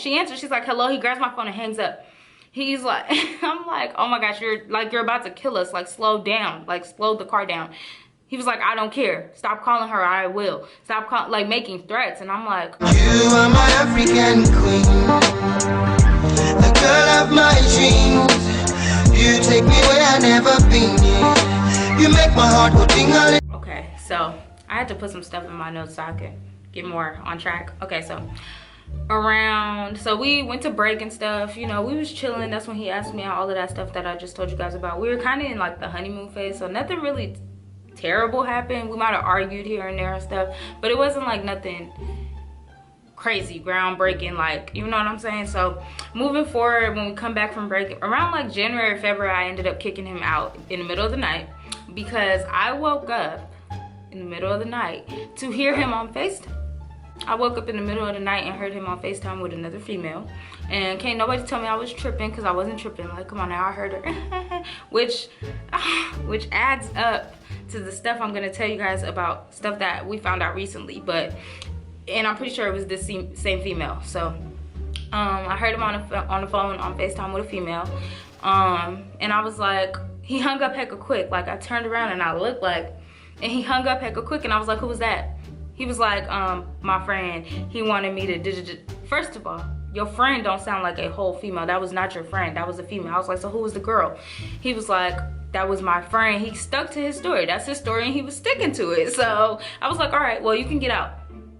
she answers. She's like, hello. He grabs my phone and hangs up. He's like, I'm like, oh my gosh, you're about to kill us. Like, slow down. Like, slow the car down. He was like, I don't care. Stop calling her. I will. Stop like making threats. And I'm like, you are my African queen, the girl of my dreams. You take me where I never been. You make my heart go ding-a-ling. Okay, so I had to put some stuff in my notes so I could get more on track. Okay, so we went to break and stuff, you know, we was chilling. That's when he asked me out, all of that stuff that I just told you guys about. We were kind of in like the honeymoon phase, so nothing really terrible happened. We might have argued here and there and stuff, but it wasn't like nothing crazy, groundbreaking, like, you know what I'm saying? So moving forward, when we come back from break around like January, February, I ended up kicking him out in the middle of the night because I woke up in the middle of the night to hear him on FaceTime. I woke up in the middle of the night and heard him on FaceTime with another female, and can't nobody tell me I was tripping, because I wasn't tripping. Like, come on now, I heard her. which adds up to the stuff I'm gonna tell you guys about, stuff that we found out recently, and I'm pretty sure it was this same female. So I heard him on the phone on FaceTime with a female, and I was like, he hung up hecka quick. Like, I turned around and I looked like, and he hung up hecka quick, and I was like, who was that? He was like, my friend. He wanted me to first of all, your friend don't sound like a whole female. That was not your friend. That was a female. I was like, so who was the girl? He was like, that was my friend. He stuck to his story. That's his story, and he was sticking to it. So I was like, all right, well, you can get out.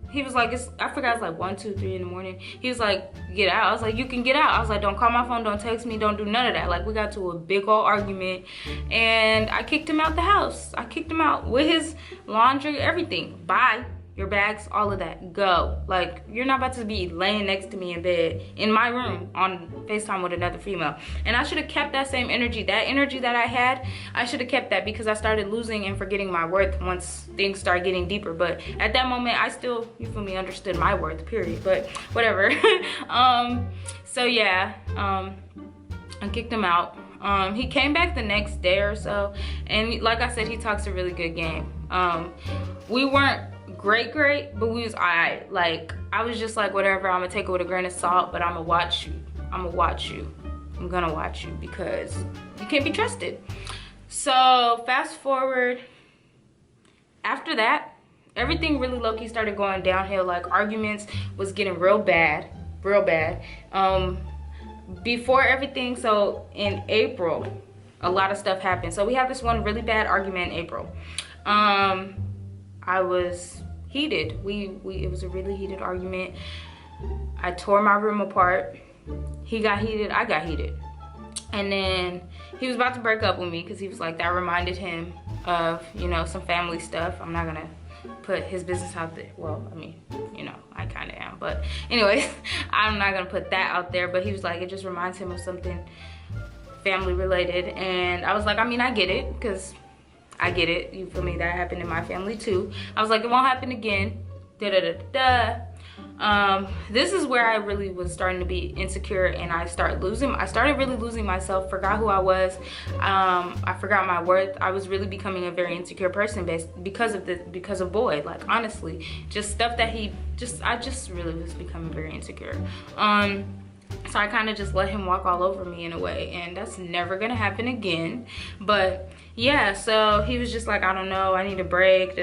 He was like, I forgot, it's like 1, 2, 3 in the morning. He was like, get out. I was like, you can get out. I was like, don't call my phone, don't text me, don't do none of that. Like, we got to a big old argument, and I kicked him out the house. I kicked him out with his laundry, everything. Bye. Your bags, all of that, go. Like, you're not about to be laying next to me in bed in my room on FaceTime with another female. And I should have kept that same energy. That energy that I had, I should have kept that, because I started losing and forgetting my worth once things started getting deeper. But at that moment, I still, you feel me, understood my worth, period. But whatever. So yeah, I kicked him out. He came back the next day or so, and like I said, he talks a really good game. We weren't great, but we was alright. Like, I was just like, whatever, I'm gonna take it with a grain of salt, but I'm gonna watch you. I'm gonna watch you. I'm gonna watch you, because you can't be trusted. So fast forward, after that, everything really low-key started going downhill. Like, arguments was getting real bad. Before everything, so in April, a lot of stuff happened. So we had this one really bad argument in April. I was heated. It was a really heated argument. I tore my room apart. He got heated, I got heated. And then he was about to break up with me, because he was like, that reminded him of, you know, some family stuff. I'm not gonna put his business out there. Well, I mean, you know, I kind of am, but anyways, I'm not gonna put that out there. But he was like, it just reminds him of something family related. And I was like, I mean, I get it, because I get it, you feel me, that happened in my family too. I was like, it won't happen again, this is where I really was starting to be insecure, and I started really losing myself, forgot who I was. I forgot my worth. I was really becoming a very insecure person because of Boyd. Like, honestly, just stuff that I just really was becoming very insecure. So I kind of just let him walk all over me in a way, and that's never gonna happen again. But yeah, so he was just like, I don't know, I need a break,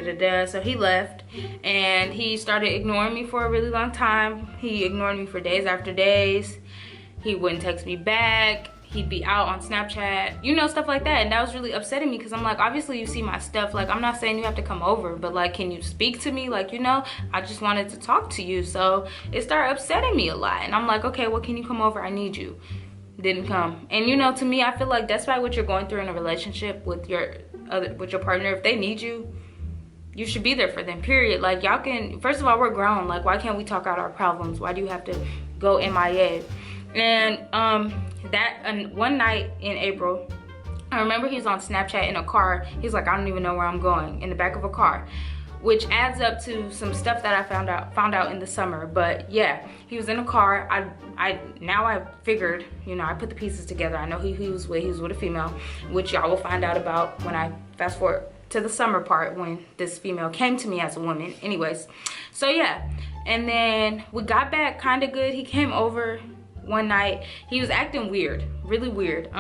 so he left, and he started ignoring me for a really long time. He ignored me for days after days. He wouldn't text me back. He'd be out on Snapchat, you know, stuff like that. And that was really upsetting me, because I'm like, obviously you see my stuff. Like, I'm not saying you have to come over, but like, can you speak to me? Like, you know, I just wanted to talk to you. So it started upsetting me a lot. And I'm like, okay, well, can you come over? I need you. Didn't come. And you know, to me, I feel like that's why what you're going through in a relationship with your partner, if they need you, you should be there for them, period. Like, y'all can, first of all, we're grown. Like, why can't we talk out our problems? Why do you have to go MIA? And one night in April, I remember he was on Snapchat in a car. He's like, I don't even know where I'm going, in the back of a car, which adds up to some stuff that I found out in the summer. But yeah, he was in a car. Now I figured, you know, I put the pieces together. I know he was with a female, which y'all will find out about when I fast forward to the summer part, when this female came to me as a woman. Anyways, so yeah, And then we got back kind of good. He came over one night. He was acting weird, really weird.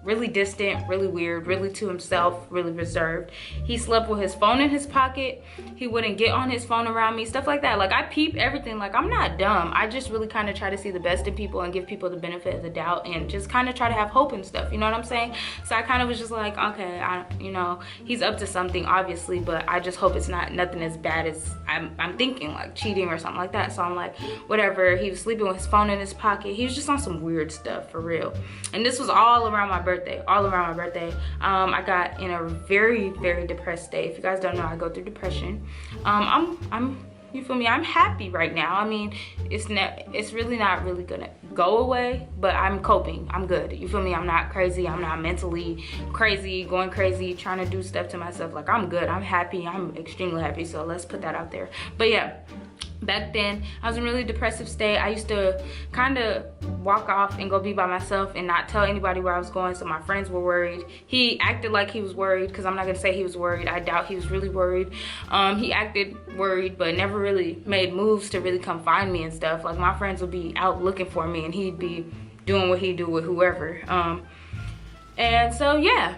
Really distant, really weird, really to himself, really reserved. He slept with his phone in his pocket. He wouldn't get on his phone around me, stuff like that. Like, I peep everything. Like, I'm not dumb. I just really kind of try to see the best in people and give people the benefit of the doubt and just kind of try to have hope and stuff. You know what I'm saying? So I kind of was just like, okay, you know, he's up to something, obviously, but I just hope it's not nothing as bad as I'm thinking, like cheating or something like that. So I'm like, whatever. He was sleeping with his phone in his pocket. He was just on some weird stuff, for real. And this was all around my birthday. All around my birthday. I got in a very, very depressed state. If you guys don't know, I go through depression. You feel me? I'm happy right now. I mean, it's really not really gonna go away, but I'm coping. I'm good. You feel me? I'm not crazy. I'm not mentally crazy, going crazy, trying to do stuff to myself. Like, I'm good. I'm happy. I'm extremely happy. So let's put that out there. But yeah, back then I was in a really depressive state. I used to kind of walk off and go be by myself and not tell anybody where I was going, so my friends were worried. He acted like he was worried, because I'm not gonna say he was worried. I doubt he was really worried. He acted worried, but never really made moves to really come find me and stuff. Like, my friends would be out looking for me and he'd be doing what he do with whoever. And so yeah,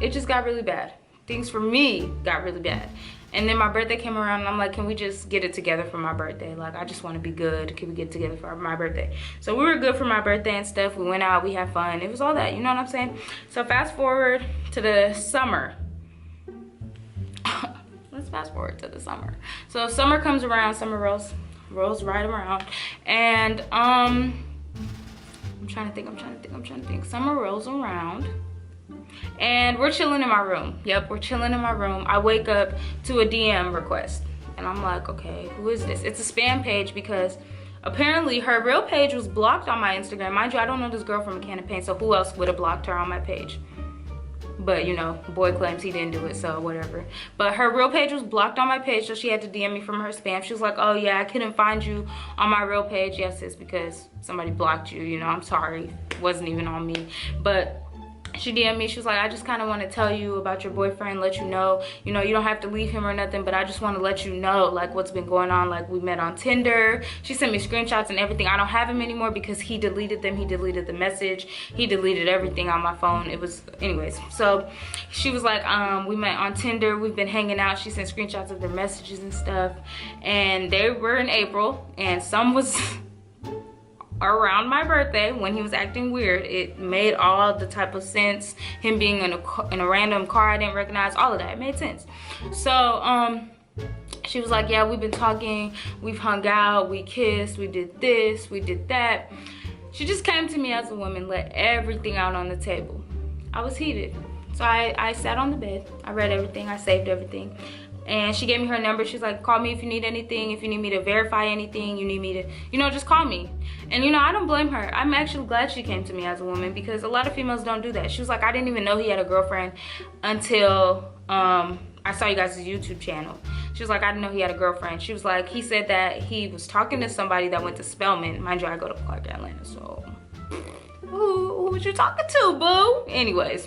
it just got really bad. Things for me got really bad. And then my birthday came around and I'm like, can we just get it together for my birthday? Like, I just want to be good. Can we get together for my birthday? So we were good for my birthday and stuff. We went out, we had fun. It was all that, you know what I'm saying? So fast forward to the summer. Let's fast forward to the summer. So summer comes around, summer rolls right around. And I'm trying to think. Summer rolls around. And we're chilling in my room. Yep, we're chilling in my room. I wake up to a DM request. And I'm like, okay, who is this? It's a spam page, because apparently her real page was blocked on my Instagram. Mind you, I don't know this girl from a can of paint, so who else would have blocked her on my page? But, you know, boy claims he didn't do it, so whatever. But her real page was blocked on my page, so she had to DM me from her spam. She was like, oh yeah, I couldn't find you on my real page. Yes, it's because somebody blocked you, you know, I'm sorry. It wasn't even on me. But she DM'd me. She was like, I just kind of want to tell you about your boyfriend, let you know, you don't have to leave him or nothing, but I just want to let you know, like, what's been going on. Like, we met on Tinder. She sent me screenshots and everything. I don't have him anymore because he deleted them. He deleted the message. He deleted everything on my phone. It was, anyways. So she was like, we met on Tinder. We've been hanging out. She sent screenshots of their messages and stuff. And they were in April, and some was around my birthday when he was acting weird. It made all the type of sense. Him being in a random car I didn't recognize, all of that, it made sense. So she was like, yeah, we've been talking, we've hung out, we kissed, we did this, we did that. She just came to me as a woman, let everything out on the table. I was heated. So I sat on the bed, I read everything, I saved everything. And she gave me her number. She's like, call me if you need anything, if you need me to verify anything, you need me to, just call me. And I don't blame her. I'm actually glad she came to me as a woman, because a lot of females don't do that. She was like, I didn't even know he had a girlfriend until I saw you guys' YouTube channel. She was like, I didn't know he had a girlfriend. She was like, he said that he was talking to somebody that went to Spelman. Mind you, I go to Clark, Atlanta, so who was you talking to, boo? Anyways.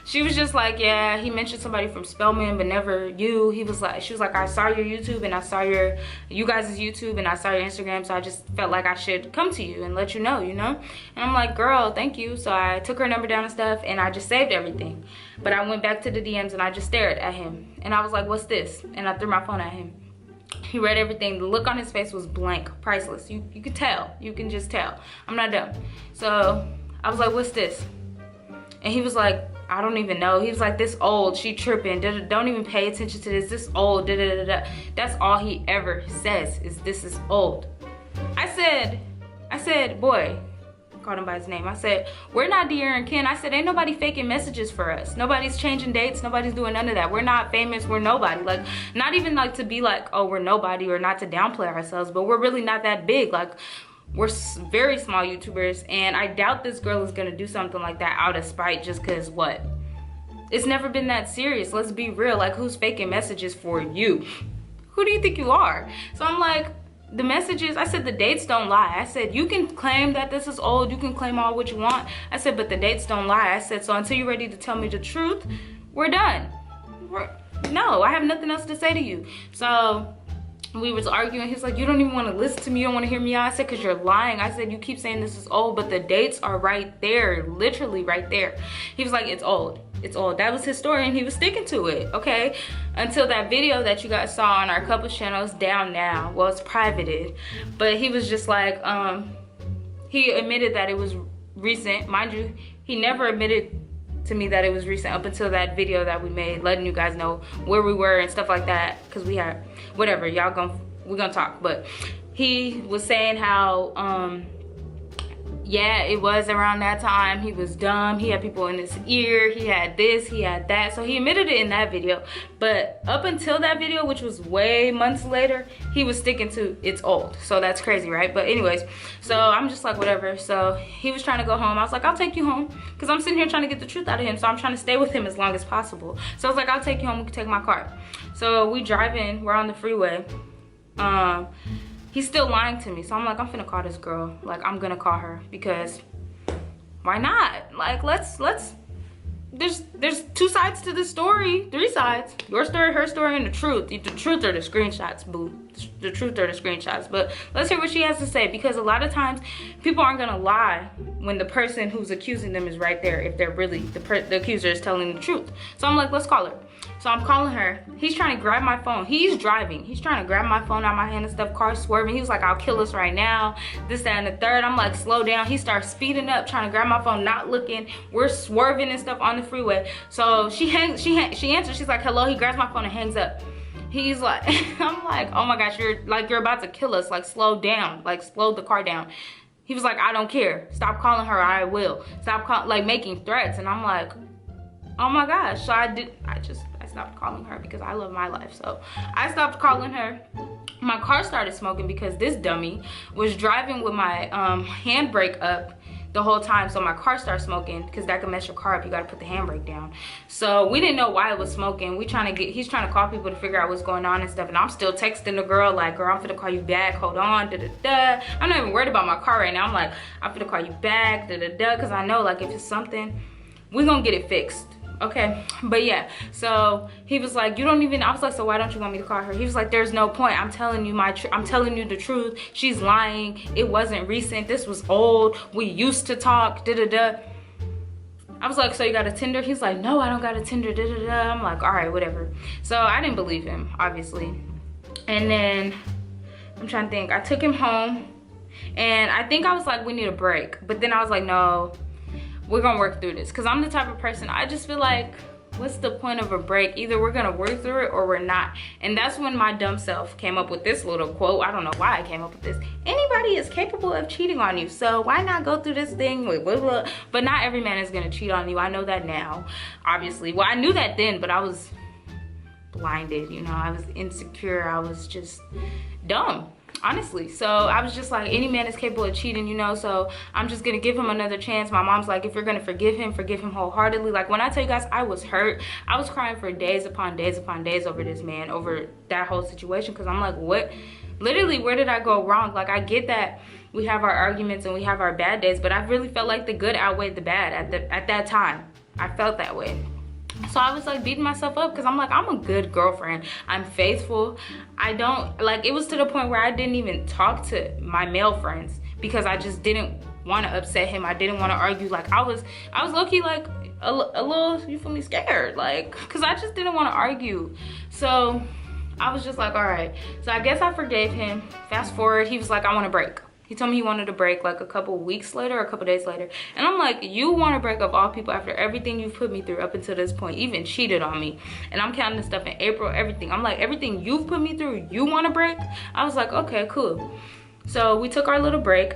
She was just like, yeah, he mentioned somebody from Spelman, but never you. She was like, I saw your YouTube and I saw you guys' YouTube and I saw your Instagram, so I just felt like I should come to you and let you know, And I'm like, girl, thank you. So I took her number down and stuff, and I just saved everything. But I went back to the DMs and I just stared at him. And I was like, what's this? And I threw my phone at him. He read everything. The look on his face was blank, priceless. You could tell. You can just tell. I'm not dumb. So I was like, what's this? And he was like, I don't even know. He was like, this old, she tripping, don't even pay attention to this old, da da da da. That's all he ever says, is this is old. I said, boy, called him by his name. I said, we're not De'Aaron and Ken. I said, ain't nobody faking messages for us. Nobody's changing dates. Nobody's doing none of that. We're not famous. We're nobody. Like, not even like to be like, oh, we're nobody, or not to downplay ourselves, but we're really not that big. Like, we're very small YouTubers, and I doubt this girl is gonna do something like that out of spite just cause what? It's never been that serious. Let's be real. Like, who's faking messages for you? Who do you think you are? So I'm like, the messages, I said, the dates don't lie. I said, you can claim that this is old, you can claim all what you want. I said, but the dates don't lie. I said, so until you're ready to tell me the truth, we're done. No, I have nothing else to say to you. So we was arguing. He's like, you don't even want to listen to me, you don't want to hear me out. I said, because you're lying. I said, you keep saying this is old, but the dates are right there, literally right there. He was like, it's old, it's old. That was his story, and he was sticking to it, okay? Until that video that you guys saw on our couples channel is down now. Well, it's privated, but he was just like, he admitted that it was recent. Mind you, he never admitted to me that it was recent up until that video that we made, letting you guys know where we were and stuff like that, because we had whatever, we're gonna talk. But he was saying how yeah, it was around that time. He was dumb, he had people in his ear, he had this, he had that. So he admitted it in that video, but up until that video, which was way months later, he was sticking to it's old. So that's crazy, right? But anyways, so I'm just like, whatever. So he was trying to go home. I was like, I'll take you home, because I'm sitting here trying to get the truth out of him, so I'm trying to stay with him as long as possible. So I was like, I'll take you home, we can take my car. So we drive in, we're on the freeway. He's still lying to me, so I'm like, I'm finna call this girl. Like, I'm gonna call her, because why not? Like, let's there's 2 sides to the story, 3 sides. Your story, her story, and the truth. The truth or the screenshots, boo. The truth or the screenshots. But let's hear what she has to say, because a lot of times people aren't gonna lie when the person who's accusing them is right there, if they're really the accuser is telling the truth. So I'm like, let's call her. So I'm calling her. He's trying to grab my phone. He's driving. He's trying to grab my phone out of my hand and stuff. Car swerving. He was like, I'll kill us right now. This, that, and the third. I'm like, slow down. He starts speeding up, trying to grab my phone, not looking. We're swerving and stuff on the freeway. So she answers. She's like, hello. He grabs my phone and hangs up. He's like, I'm like, oh my gosh, you're about to kill us. Like, slow down. Like, slow the car down. He was like, I don't care. Stop calling her. I will. Stop like making threats. And I'm like, oh my gosh. So I stopped calling her, because I love my life. So I stopped calling her. My car started smoking because this dummy was driving with my handbrake up the whole time. So my car started smoking, because that can mess your car up. You got to put the handbrake down. So we didn't know why it was smoking. He's trying to call people to figure out what's going on and stuff. And I'm still texting the girl like, girl, I'm finna call you back. Hold on, da-da-da. I'm not even worried about my car right now. I'm like, I'm finna call you back, da-da-da. Because I know, like, if it's something, we're gonna get it fixed. Okay, but yeah, so he was like, you don't even, I was like, so why don't you want me to call her? He was like, there's no point. I'm telling you I'm telling you the truth. She's lying. It wasn't recent. This was old. We used to talk, da-da-da. I was like, so you got a Tinder? He's like, no, I don't got a Tinder, da-da-da. I'm like, all right, whatever. So I didn't believe him, obviously. And then I'm trying to think. I took him home, and I think I was like, we need a break. But then I was like, no, we're gonna work through this, because I'm the type of person, I just feel like, what's the point of a break? Either we're gonna work through it or we're not. And that's when my dumb self came up with this little quote. I don't know why I came up with this. Anybody is capable of cheating on you, so why not go through this thing with blah, blah. But not every man is gonna cheat on you. I know that now, obviously. Well, I knew that then, but I was blinded, you know. I was insecure. I was just dumb, honestly. So I was just like, any man is capable of cheating, you know, so I'm just gonna give him another chance. My mom's like, if you're gonna forgive him wholeheartedly. Like, when I tell you guys, I was hurt. I was crying for days upon days upon days over this man, over that whole situation, because I'm like, what, literally, where did I go wrong? Like, I get that we have our arguments and we have our bad days, but I really felt like the good outweighed the bad at that time. I felt that way. So I was like beating myself up, because I'm like, I'm a good girlfriend. I'm faithful. I don't, like, it was to the point where I didn't even talk to my male friends, because I just didn't want to upset him. I didn't want to argue. Like, I was low-key like a little, you feel me, scared, like, because I just didn't want to argue. So I was just like, all right. So I guess I forgave him. Fast forward, he was like, I want a break. He told me he wanted a break like a couple weeks later, or a couple days later. And I'm like, you want a break of all people after everything you've put me through up until this point, even cheated on me. And I'm counting the stuff in April, everything. I'm like, everything you've put me through, you want a break? I was like, okay, cool. So we took our little break.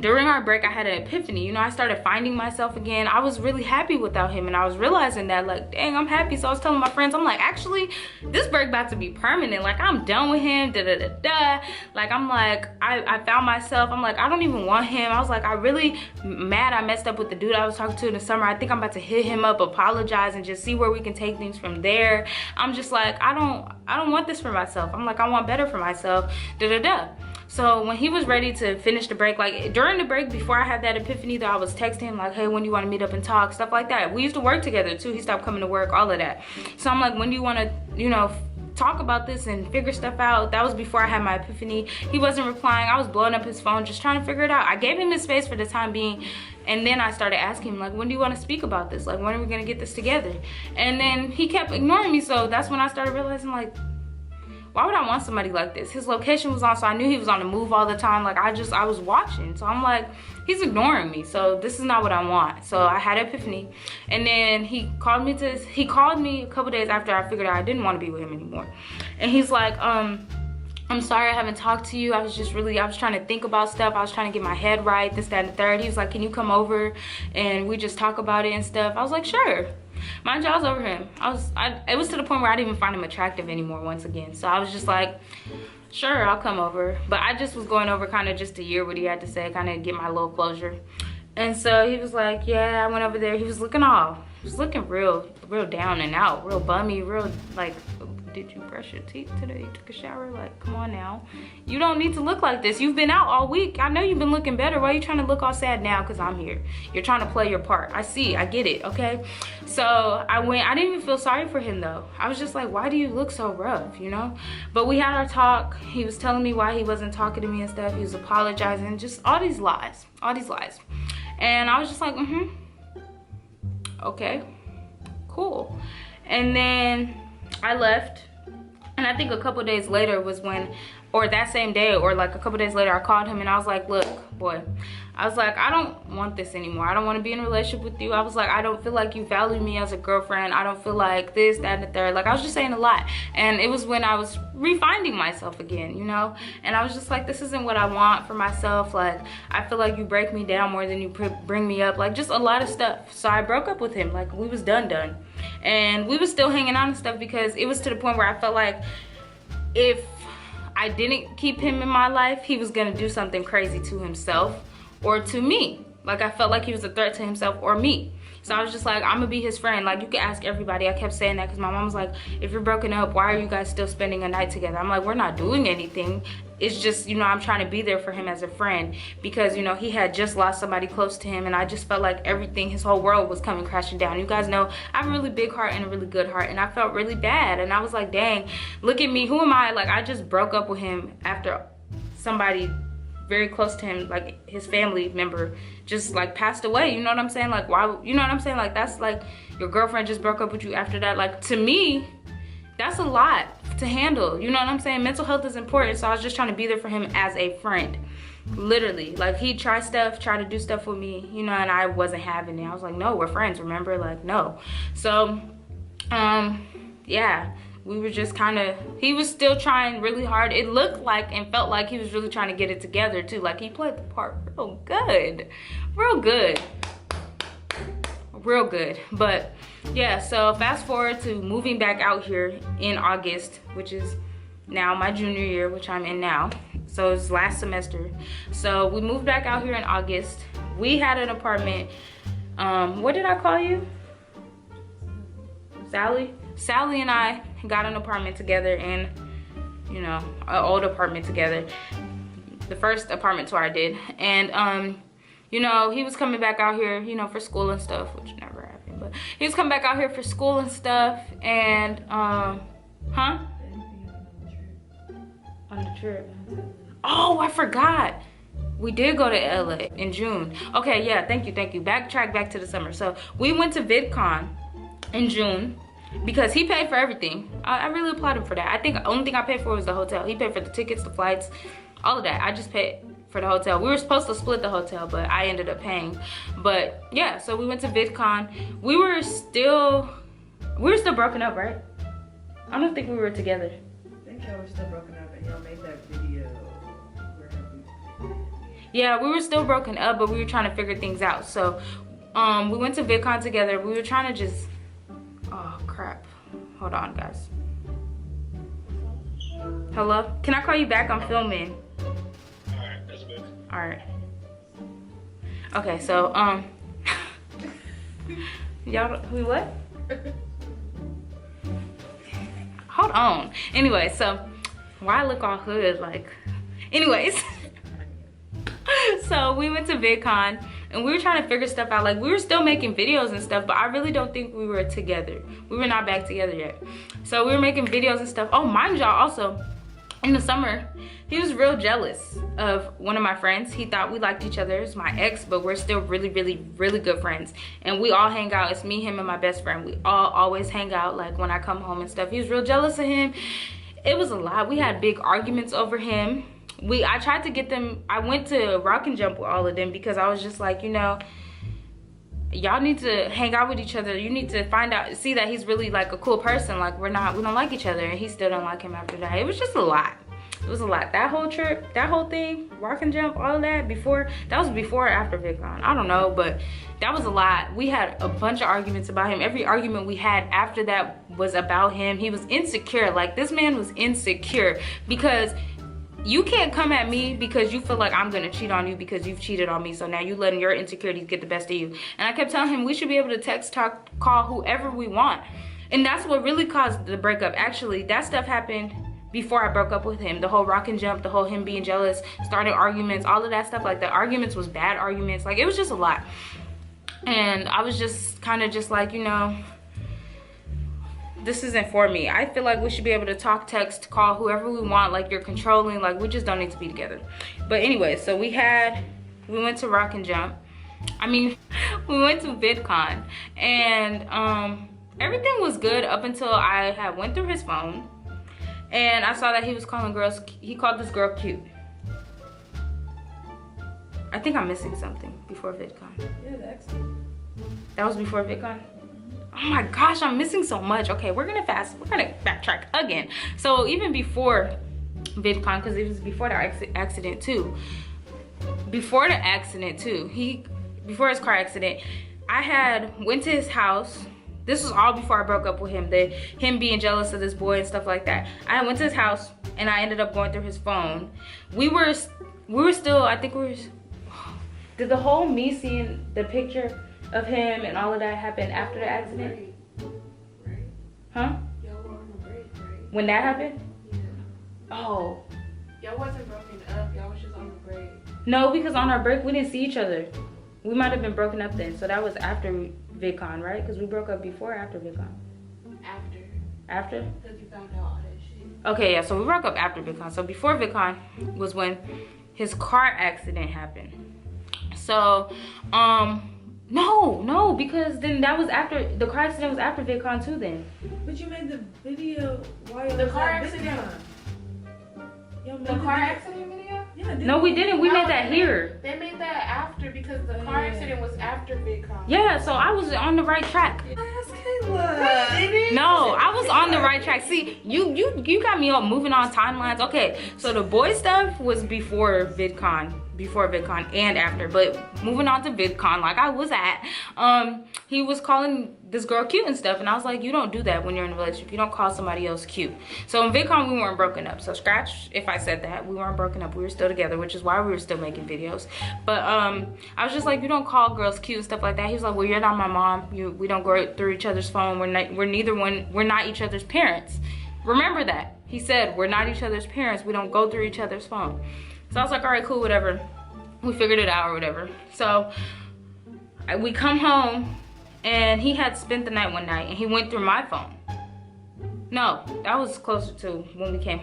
During our break, I had an epiphany. You know, I started finding myself again. I was really happy without him, and I was realizing that, like, dang, I'm happy. So I was telling my friends, I'm like, actually, this break about to be permanent. Like, I'm done with him, da-da-da-da. Like, I'm like, I found myself. I'm like, I don't even want him. I was like, I really mad I messed up with the dude I was talking to in the summer. I think I'm about to hit him up, apologize, and just see where we can take things from there. I'm just like, I don't want this for myself. I'm like, I want better for myself, da-da-da. So when he was ready to finish the break, like during the break before I had that epiphany, though, I was texting him like, hey, when do you want to meet up and talk, stuff like that. We used to work together too. He stopped coming to work, all of that. So I'm like, when do you want to, you know, talk about this and figure stuff out. That was before I had my epiphany. He wasn't replying. I was blowing up his phone, just trying to figure it out. I gave him his space for the time being, and then I started asking him, like, when do you want to speak about this? Like, when are we gonna get this together? And then he kept ignoring me, so that's when I started realizing, like, why would I want somebody like this? His location was on, so I knew he was on the move all the time. Like, I was watching, so I'm like, he's ignoring me, so this is not what I want. So I had an epiphany, and then he called me a couple days after I figured out I didn't want to be with him anymore. And he's like, I'm sorry I haven't talked to you. I was trying to think about stuff. I was trying to get my head right, this, that, and the third. He was like, can you come over and we just talk about it and stuff? I was like, sure. Mind you, I was over him. It was to the point where I didn't even find him attractive anymore once again. So I was just like, sure, I'll come over. But I just was going over kind of just to hear what he had to say, kind of get my little closure. And so he was like, yeah, I went over there. He was looking real down and out, real bummy, real like, did you brush your teeth today? You took a shower? Like, come on now. You don't need to look like this. You've been out all week. I know you've been looking better. Why are you trying to look all sad now? Because I'm here. You're trying to play your part. I get it, okay? So I didn't even feel sorry for him though. I was just like, why do you look so rough, you know? But we had our talk. He was telling me why he wasn't talking to me and stuff. He was apologizing, just all these lies. And I was just like, okay, cool. And then I left, and I think a couple days later was when, or that same day, or like a couple days later, I called him and I was like, look, boy, I was like, I don't want this anymore. I don't want to be in a relationship with you. I was like, I don't feel like you value me as a girlfriend. I don't feel like this, that, and the third. Like, I was just saying a lot. And it was when I was refinding myself again, you know? And I was just like, this isn't what I want for myself. Like, I feel like you break me down more than you bring me up. Like, just a lot of stuff. So I broke up with him. Like, we was done. And we was still hanging out and stuff because it was to the point where I felt like if I didn't keep him in my life, he was gonna do something crazy to himself or to me. Like, I felt like he was a threat to himself or me. So I was just like, I'm gonna be his friend. Like, you can ask everybody. I kept saying that because my mom was like, if you're broken up, why are you guys still spending a night together? I'm like, we're not doing anything. It's just, you know, I'm trying to be there for him as a friend because, you know, he had just lost somebody close to him, and I just felt like everything, his whole world was coming crashing down. You guys know I have a really big heart and a really good heart, and I felt really bad. And I was like, dang, look at me. Who am I? Like, I just broke up with him after somebody very close to him, like his family member, just like passed away. You know what I'm saying? Like, why? You know what I'm saying? Like, that's like your girlfriend just broke up with you after that. Like, to me, that's a lot to handle. You know what I'm saying? Mental health is important. So I was just trying to be there for him as a friend. Literally, like, he'd try to do stuff with me, you know, and I wasn't having it. I was like, no, we're friends, remember? Like, no. So yeah, we were just kind of, he was still trying really hard. It looked like and felt like he was really trying to get it together too. Like, he played the part real good. But yeah, so fast forward to moving back out here in August, which is now my junior year, which I'm in now. So it's last semester. So we moved back out here in August. We had an apartment. What did I call you? Sally? Sally and I got an apartment together, and, you know, an old apartment together. The first apartment tour I did. And, you know, he was coming back out here, you know, for school and stuff, which never happened. But he was coming back out here for school and stuff. And, On the trip. Oh, I forgot. We did go to LA in June. Okay, yeah, thank you. Backtrack back to the summer. So we went to VidCon in June because he paid for everything. I really applaud him for that. I think the only thing I paid for was the hotel. He paid for the tickets, the flights, all of that. I just paid for the hotel. We were supposed to split the hotel, but I ended up paying. But yeah, so we went to VidCon. We were still broken up, right? I don't think we were together. I think y'all were still broken up, and y'all made that video. Yeah, we were still broken up, but we were trying to figure things out. So we went to VidCon together. We were trying to just, oh crap, hold on guys. Hello, can I call you back? I'm filming. Alright, that's good. Alright. Okay, so y'all, we what? Hold on. Anyway, so why I look all hood, like, anyways. So we went to VidCon. and we were trying to figure stuff out. Like, we were still making videos and stuff, but I really don't think we were together. We were not back together yet. So we were making videos and stuff. Oh, mind y'all, also in the summer, he was real jealous of one of my friends. He thought we liked each other. It's my ex, but we're still really, really, really good friends. And we all hang out. It's me, him, and my best friend. We all always hang out, like when I come home and stuff. He was real jealous of him. It was a lot. We had big arguments over him. I tried to get them. I went to Rock and Jump with all of them because I was just like, you know, y'all need to hang out with each other. You need to find out, see that he's really like a cool person. Like, we don't like each other, and he still don't like him after that. It was just a lot. It was a lot. That whole trip, that whole thing, Rock and Jump, all of that, that was before or after VidCon. I don't know, but that was a lot. We had a bunch of arguments about him. Every argument we had after that was about him. He was insecure. Like, this man was insecure because you can't come at me because you feel like I'm gonna cheat on you because you've cheated on me. So now you letting your insecurities get the best of you. And I kept telling him we should be able to text, talk, call whoever we want. And that's what really caused the breakup. Actually, that stuff happened before I broke up with him. The whole Rock and Jump, the whole him being jealous, starting arguments, all of that stuff. Like, the arguments was bad arguments. Like, it was just a lot. And I was just kind of just like, you know, this isn't for me. I feel like we should be able to talk, text, call whoever we want. Like, you're controlling. Like, we just don't need to be together. But anyway, so we went to Rock and Jump. I mean, we went to VidCon. And everything was good up until I had went through his phone. And I saw that he was calling girls, he called this girl cute. I think I'm missing something before VidCon. Yeah, the accident. That was before VidCon? Oh my gosh, I'm missing so much. Okay, we're gonna backtrack again. So even before VidCon, because it was before the accident too. Before his car accident, I went to his house. This was all before I broke up with him. Him being jealous of this boy and stuff like that. I went to his house and I ended up going through his phone. We were still, I think did the whole me seeing the picture of him and all of that happen after the accident? Right. Huh? Y'all were on the break, right? When that happened? Yeah. Oh. Y'all wasn't broken up. Y'all was just on the break. No, because on our break, we didn't see each other. We might have been broken up then. So that was after VidCon, right? Because we broke up before or after VidCon? After. After? Because you found out all that shit. Okay, yeah, so we broke up after VidCon. So before VidCon was when his car accident happened. So, no, because then that was after, the car accident was after VidCon too then. But you made the video while The car accident. The car accident video? Yeah. No, we didn't. We made that here. They made that after because the car accident was after VidCon. Yeah, so I was on the right track. Ask Kayla. No, I was on the right track. See, you got me up moving on timelines. Okay, so the boy stuff was before VidCon and after, but moving on to VidCon, like I was at, he was calling this girl cute and stuff, and I was like, you don't do that when you're in a relationship. You don't call somebody else cute. So in VidCon, we weren't broken up. So scratch if I said that. We weren't broken up. We were still together, which is why we were still making videos. But I was just like, you don't call girls cute and stuff like that. He was like, well, you're not my mom. We don't go through each other's phone. We're not each other's parents. Remember that. He said, we're not each other's parents. We don't go through each other's phone. So I was like, all right, cool, whatever. We figured it out or whatever. So we come home and he had spent the night one night and he went through my phone. No, that was closer to when we came